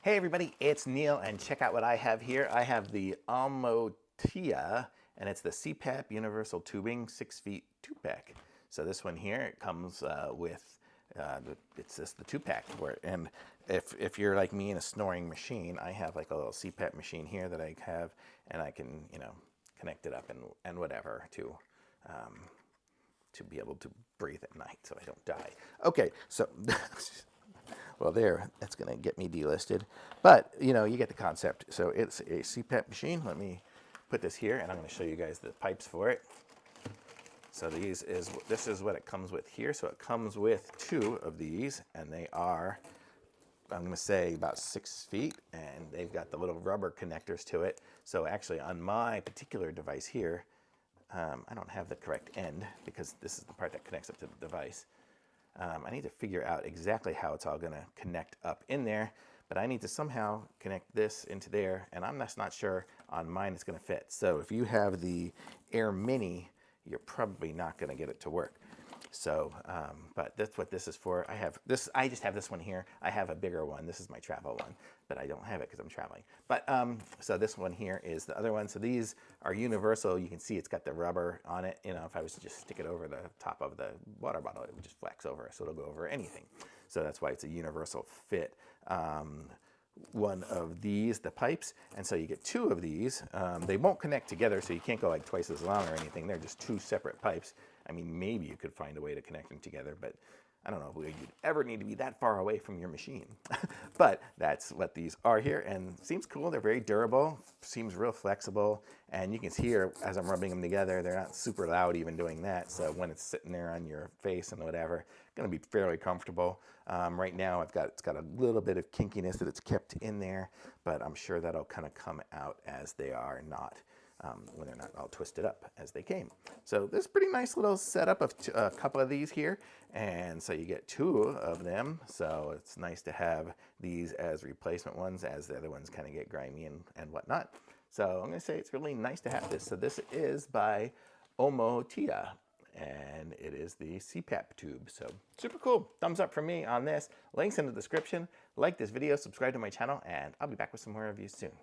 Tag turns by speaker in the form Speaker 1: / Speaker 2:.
Speaker 1: Hey everybody, it's Neil, and check out what I have here. I have the OMOTIYA, and it's the CPAP Universal Tubing 6 feet 2-pack. So this one here, it comes with, it's just the 2-pack for it. And if you're like me in a snoring machine, I have like a little CPAP machine here that I have, and I can, connect it up and whatever to be able to breathe at night so I don't die. Okay, so well, that's going to get me delisted. But, you get the concept. So it's a CPAP machine. Let me put this here, and I'm going to show you guys the pipes for it. So this is what it comes with here. So it comes with 2 of these, and they are, I'm going to say, about 6 feet, and they've got the little rubber connectors to it. So actually, on my particular device here, I don't have the correct end because this is the part that connects up to the device. I need to figure out exactly how it's all going to connect up in there, but I need to somehow connect this into there, and I'm just not sure on mine it's going to fit. So if you have the Air Mini, you're probably not going to get it to work. So, but that's what this is for. I just have this one here. I have a bigger one. This is my travel one, but I don't have it because I'm traveling. But so this one here is the other one. So these are universal. You can see it's got the rubber on it. If I was to just stick it over the top of the water bottle, it would just flex over, so it'll go over anything. So that's why it's a universal fit. One of these, the pipes, and so you get 2 of these. They won't connect together, so you can't go like twice as long or anything. They're just 2 separate pipes. I mean, maybe you could find a way to connect them together, but I don't know if you'd ever need to be that far away from your machine. But that's what these are here, and seems cool. They're very durable, seems real flexible, and you can hear as I'm rubbing them together, they're not super loud even doing that, so when it's sitting there on your face and whatever, going to be fairly comfortable. Right now it's got a little bit of kinkiness that it's kept in there, but I'm sure that'll kind of come out as they are not. When they're not all twisted up as they came. So this is a pretty nice little setup of a couple of these here. And so you get 2 of them. So it's nice to have these as replacement ones as the other ones kind of get grimy and whatnot. So I'm going to say it's really nice to have this. So this is by OMOTIYA, and it is the CPAP tube. So super cool. Thumbs up from me on this. Links in the description. Like this video, subscribe to my channel, and I'll be back with some more reviews soon.